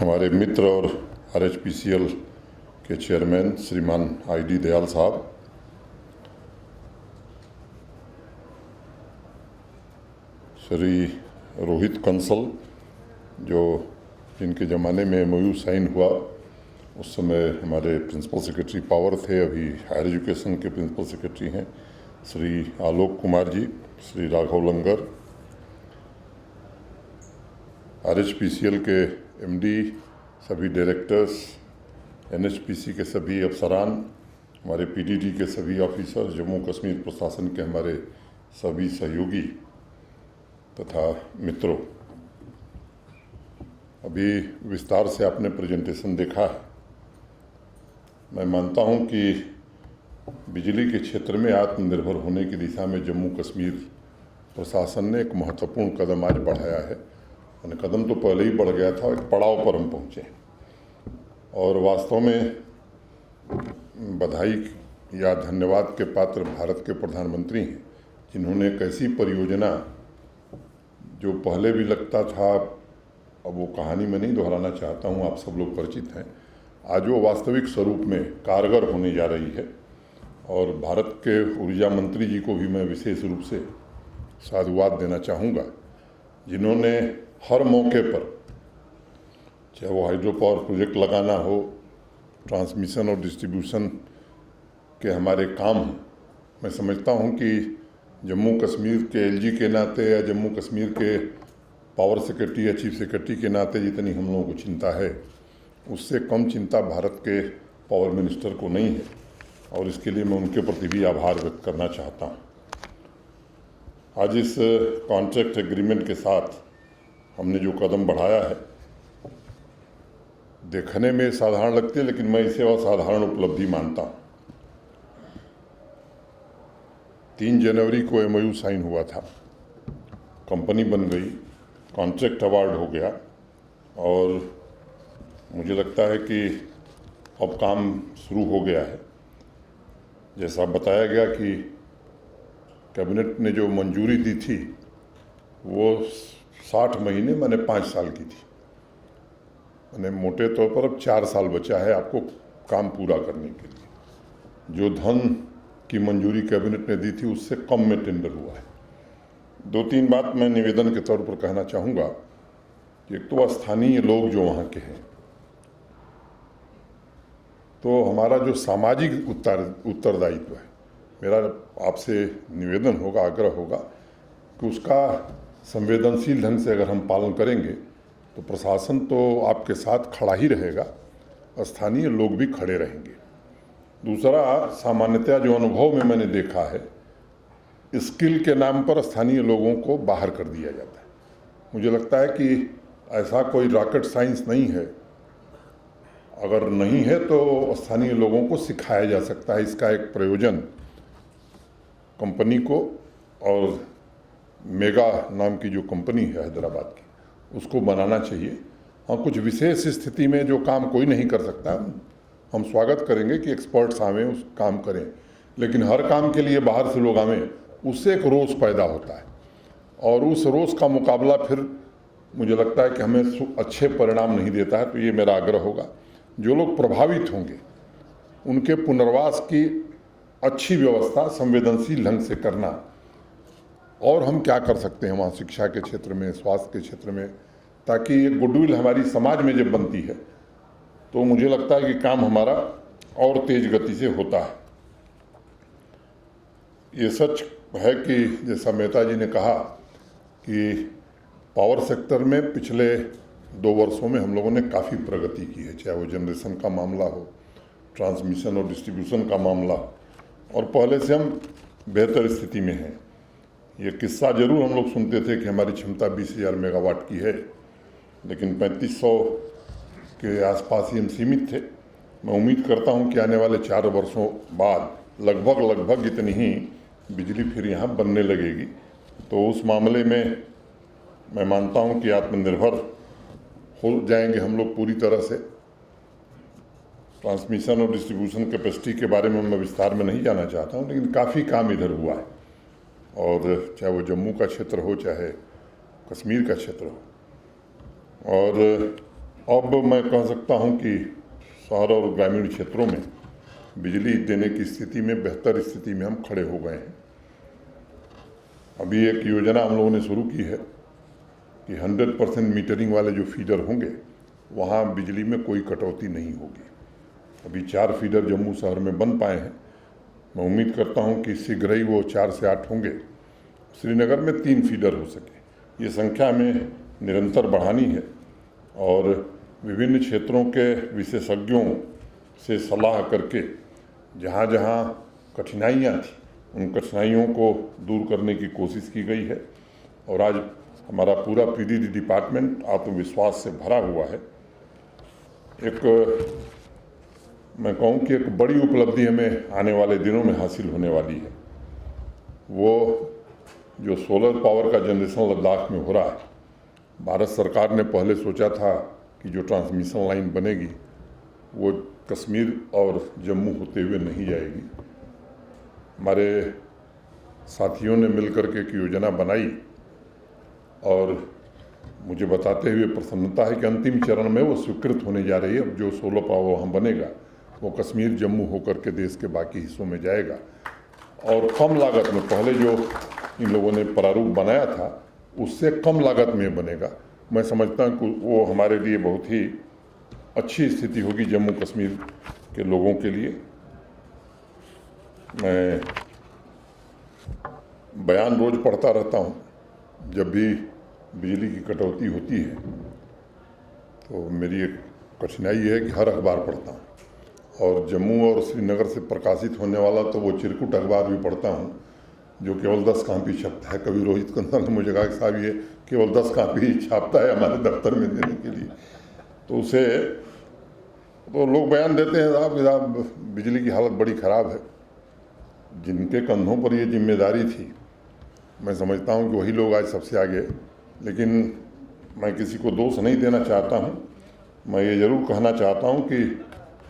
हमारे मित्र और RHPCL के चेयरमैन श्रीमान ID दयाल साहब, श्री रोहित कंसल जो जिनके ज़माने में MOU साइन हुआ, उस समय हमारे प्रिंसिपल सेक्रेटरी पावर थे, अभी हायर एजुकेशन के प्रिंसिपल सेक्रेटरी हैं, श्री आलोक कुमार जी, श्री राघव लंगर, RHPCL के MD, सभी डायरेक्टर्स, NHPC के सभी अफसरान, हमारे PDD के सभी ऑफिसर, जम्मू कश्मीर प्रशासन के हमारे सभी सहयोगी तथा मित्रों, अभी विस्तार से आपने प्रेजेंटेशन देखा है। मैं मानता हूं कि बिजली के क्षेत्र में आत्मनिर्भर होने की दिशा में जम्मू कश्मीर प्रशासन ने एक महत्वपूर्ण कदम आज बढ़ाया है। और कदम तो पहले ही बढ़ गया था, एक पड़ाव पर हम पहुँचे और वास्तव में बधाई या धन्यवाद के पात्र भारत के प्रधानमंत्री हैं, जिन्होंने एक ऐसी परियोजना जो पहले भी लगता था, अब वो कहानी में नहीं दोहराना चाहता हूँ, आप सब लोग परिचित हैं, आज वो वास्तविक स्वरूप में कारगर होने जा रही है। और भारत के ऊर्जा मंत्री जी को भी मैं विशेष रूप से साधुवाद देना चाहूँगा, जिन्होंने हर मौके पर, चाहे वो हाइड्रो पावर प्रोजेक्ट लगाना हो, ट्रांसमिशन और डिस्ट्रीब्यूशन के हमारे काम हों, मैं समझता हूँ कि जम्मू कश्मीर के LG के नाते या जम्मू कश्मीर के पावर सेक्रेटरी या चीफ सेक्रेटरी के नाते जितनी हम लोगों को चिंता है, उससे कम चिंता भारत के पावर मिनिस्टर को नहीं है। और इसके लिए मैं उनके प्रति भी आभार व्यक्त करना चाहता हूँ। आज इस कॉन्ट्रैक्ट एग्रीमेंट के साथ हमने जो कदम बढ़ाया है, देखने में साधारण लगती है, लेकिन मैं इसे असाधारण उपलब्धि मानता हूँ। 3 जनवरी को MOU साइन हुआ था, कंपनी बन गई, कॉन्ट्रैक्ट अवार्ड हो गया और मुझे लगता है कि अब काम शुरू हो गया है। जैसा बताया गया कि कैबिनेट ने जो मंजूरी दी थी वो 60 महीने माने 5 साल की थी, माने मोटे तौर पर अब 4 साल बचा है आपको काम पूरा करने के लिए। जो धन की मंजूरी कैबिनेट ने दी थी उससे कम में टेंडर हुआ है। 2-3 बात मैं निवेदन के तौर पर कहना चाहूँगा कि एक तो स्थानीय लोग जो वहाँ के हैं, तो हमारा जो सामाजिक उत्तरदायित्व है, मेरा आपसे निवेदन होगा, आग्रह होगा कि उसका संवेदनशील ढंग से अगर हम पालन करेंगे तो प्रशासन तो आपके साथ खड़ा ही रहेगा, स्थानीय लोग भी खड़े रहेंगे। दूसरा, सामान्यतया जो अनुभव में मैंने देखा है, स्किल के नाम पर स्थानीय लोगों को बाहर कर दिया जाता है। मुझे लगता है कि ऐसा कोई रॉकेट साइंस नहीं है, अगर नहीं है तो स्थानीय लोगों को सिखाया जा सकता है। इसका एक प्रयोजन कंपनी को और मेगा नाम की जो कंपनी है हैदराबाद की, उसको बनाना चाहिए। हाँ, कुछ विशेष स्थिति में जो काम कोई नहीं कर सकता, हम स्वागत करेंगे कि एक्सपर्ट्स आवें, उस काम करें, लेकिन हर काम के लिए बाहर से लोग आवें, उससे एक रोष पैदा होता है और उस रोष का मुकाबला फिर मुझे लगता है कि हमें अच्छे परिणाम नहीं देता है। तो ये मेरा आग्रह होगा, जो लोग प्रभावित होंगे उनके पुनर्वास की अच्छी व्यवस्था संवेदनशील ढंग से करना। और हम क्या कर सकते हैं वहाँ शिक्षा के क्षेत्र में, स्वास्थ्य के क्षेत्र में, ताकि ये गुडविल हमारी समाज में जब बनती है तो मुझे लगता है कि काम हमारा और तेज गति से होता है। ये सच है कि जैसा मेहता जी ने कहा कि पावर सेक्टर में पिछले 2 वर्षों में हम लोगों ने काफ़ी प्रगति की है, चाहे वो जनरेशन का मामला हो, ट्रांसमिशन और डिस्ट्रीब्यूशन का मामला, और पहले से हम बेहतर स्थिति में हैं। ये किस्सा जरूर हम लोग सुनते थे कि हमारी क्षमता 20,000 मेगावाट की है, लेकिन 3500 के आसपास ही हम सीमित थे। मैं उम्मीद करता हूं कि आने वाले 4 वर्षों बाद लगभग इतनी ही बिजली फिर यहाँ बनने लगेगी। तो उस मामले में मैं मानता हूं कि आत्मनिर्भर हो जाएंगे हम लोग पूरी तरह से। ट्रांसमिशन और डिस्ट्रीब्यूशन कैपेसिटी के बारे में मैं विस्तार में नहीं जाना चाहता हूं, लेकिन काफ़ी काम इधर हुआ है, और चाहे वो जम्मू का क्षेत्र हो चाहे कश्मीर का क्षेत्र हो। और अब मैं कह सकता हूं कि शहर और ग्रामीण क्षेत्रों में बिजली देने की स्थिति में बेहतर स्थिति में हम खड़े हो गए हैं। अभी एक योजना हम लोगों ने शुरू की है कि 100% मीटरिंग वाले जो फीडर होंगे वहाँ बिजली में कोई कटौती नहीं होगी। अभी 4 फीडर जम्मू शहर में बन पाए हैं। मैं उम्मीद करता हूँ कि शीघ्र ही वो 4 से 8 होंगे। श्रीनगर में 3 फीडर हो सके, ये संख्या में निरंतर बढ़ानी है और विभिन्न क्षेत्रों के विशेषज्ञों से सलाह करके जहाँ जहाँ कठिनाइयाँ थी उन कठिनाइयों को दूर करने की कोशिश की गई है और आज हमारा पूरा पीडीडी डिपार्टमेंट आत्मविश्वास से भरा हुआ है। मैं कहूँ कि एक बड़ी उपलब्धि हमें आने वाले दिनों में हासिल होने वाली है। वो जो सोलर पावर का जनरेशन लद्दाख में हो रहा है, भारत सरकार ने पहले सोचा था कि जो ट्रांसमिशन लाइन बनेगी वो कश्मीर और जम्मू होते हुए नहीं जाएगी। हमारे साथियों ने मिलकर के एक योजना बनाई और मुझे बताते हुए प्रसन्नता है कि अंतिम चरण में वो स्वीकृत होने जा रही है। अब जो सोलर पावर वहाँ बनेगा वो कश्मीर जम्मू होकर के देश के बाकी हिस्सों में जाएगा और कम लागत में, पहले जो इन लोगों ने प्रारूप बनाया था उससे कम लागत में बनेगा। मैं समझता हूँ कि वो हमारे लिए बहुत ही अच्छी स्थिति होगी जम्मू कश्मीर के लोगों के लिए। मैं बयान रोज़ पढ़ता रहता हूँ, जब भी बिजली की कटौती होती है तो मेरी एक कठिनाई है कि हर अखबार पढ़ता हूँ और जम्मू और श्रीनगर से प्रकाशित होने वाला तो वो चिरकुट अखबार भी पढ़ता हूँ जो केवल 10 कॉपी छपता है। कभी रोहित कंसल ने मुझे कहा कि साहब ये केवल 10 कॉपी छापता है हमारे दफ्तर में देने के लिए, तो उसे तो लोग बयान देते हैं साहब बिजली की हालत बड़ी ख़राब है। जिनके कंधों पर ये जिम्मेदारी थी, मैं समझता हूँ कि वही लोग आज सबसे आगे। लेकिन मैं किसी को दोष नहीं देना चाहता हूँ। मैं ये ज़रूर कहना चाहता हूँ कि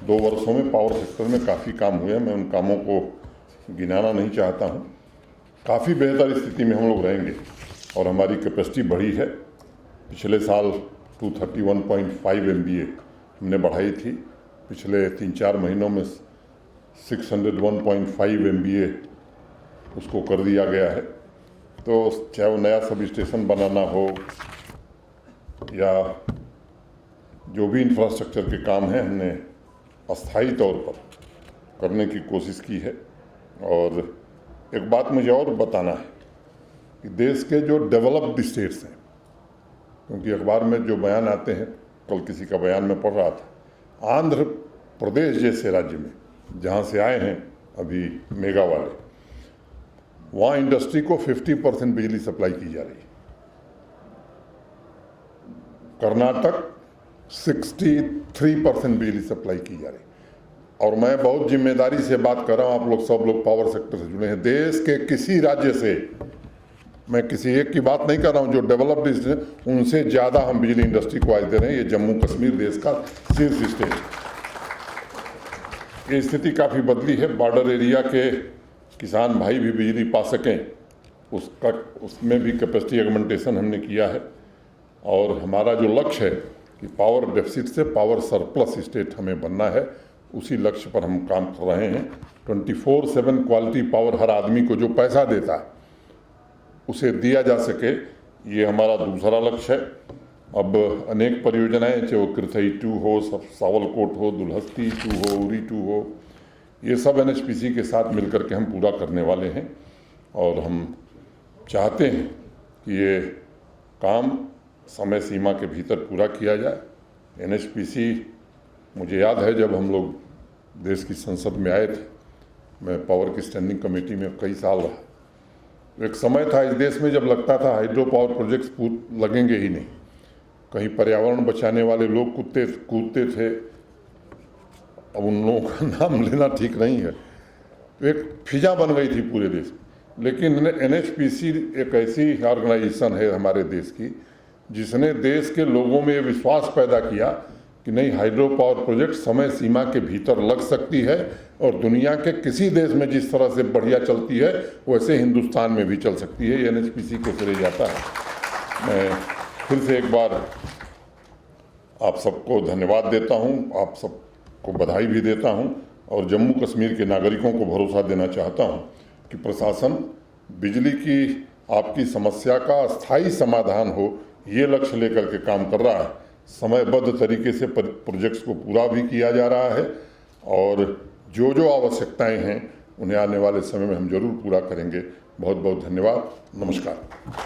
2 वर्षों में पावर सेक्टर में काफ़ी काम हुए हैं। मैं उन कामों को गिनाना नहीं चाहता हूँ। काफ़ी बेहतर स्थिति में हम लोग रहेंगे और हमारी कैपेसिटी बढ़ी है। पिछले साल 231.5 MVA हमने बढ़ाई थी, पिछले 3-4 महीनों में 601.5 MVA उसको कर दिया गया है। तो चाहे वो नया सब स्टेशन बनाना हो या जो भी इंफ्रास्ट्रक्चर के काम हैं, हमने अस्थायी तौर पर करने की कोशिश की है। और एक बात मुझे और बताना है कि देश के जो डेवलप्ड स्टेट्स हैं, क्योंकि अखबार में जो बयान आते हैं, कल किसी का बयान में पढ़ रहा था, आंध्र प्रदेश जैसे राज्य में जहाँ से आए हैं अभी मेगा वाले, वहाँ इंडस्ट्री को 50% बिजली सप्लाई की जा रही है। कर्नाटक 63% बिजली सप्लाई की जा रही है। और मैं बहुत जिम्मेदारी से बात कर रहा हूँ, आप लोग सब लोग पावर सेक्टर से जुड़े हैं। देश के किसी राज्य से, मैं किसी एक की बात नहीं कर रहा हूँ, जो डेवलप्ड है उनसे ज़्यादा हम बिजली इंडस्ट्री को आज दे रहे हैं। ये जम्मू कश्मीर देश का शीर्ष स्टेट। ये स्थिति काफ़ी बदली है। बॉर्डर एरिया के किसान भाई भी बिजली पा सकें, उसमें भी कैपेसिटी एगमेंटेशन हमने किया है। और हमारा जो लक्ष्य है कि पावर डेफिसिट से पावर सरप्लस स्टेट हमें बनना है, उसी लक्ष्य पर हम काम कर रहे हैं। 24/7 क्वालिटी पावर हर आदमी को जो पैसा देता है उसे दिया जा सके, ये हमारा दूसरा लक्ष्य है। अब अनेक परियोजनाएं, चाहे वो कृथई 2 हो, सावलकोट हो, दुल्हस्ती 2 हो, उरी 2 हो, ये सब NHPC के साथ मिलकर के हम पूरा करने वाले हैं। और हम चाहते हैं कि ये काम समय सीमा के भीतर पूरा किया जाए। NHPC, मुझे याद है जब हम लोग देश की संसद में आए थे, मैं पावर की स्टैंडिंग कमेटी में कई साल रहा। एक समय था इस देश में जब लगता था हाइड्रो पावर प्रोजेक्ट्स लगेंगे ही नहीं, कहीं पर्यावरण बचाने वाले लोग कूदते थे। अब उन लोगों का नाम लेना ठीक नहीं है। तो एक फिजा बन गई थी पूरे देश में। लेकिन NHPC एक ऐसी ऑर्गेनाइजेशन है हमारे देश की जिसने देश के लोगों में ये विश्वास पैदा किया कि नहीं, हाइड्रो पावर प्रोजेक्ट समय सीमा के भीतर लग सकती है और दुनिया के किसी देश में जिस तरह से बढ़िया चलती है वैसे हिंदुस्तान में भी चल सकती है। ये NHPC को श्रेय जाता है। मैं फिर से एक बार आप सबको धन्यवाद देता हूं, आप सबको बधाई भी देता हूं और जम्मू कश्मीर के नागरिकों को भरोसा देना चाहता हूं कि प्रशासन बिजली की आपकी समस्या का स्थायी समाधान हो, ये लक्ष्य लेकर के काम कर रहा है। समयबद्ध तरीके से प्रोजेक्ट्स को पूरा भी किया जा रहा है और जो जो आवश्यकताएं हैं उन्हें आने वाले समय में हम जरूर पूरा करेंगे। बहुत बहुत धन्यवाद। नमस्कार।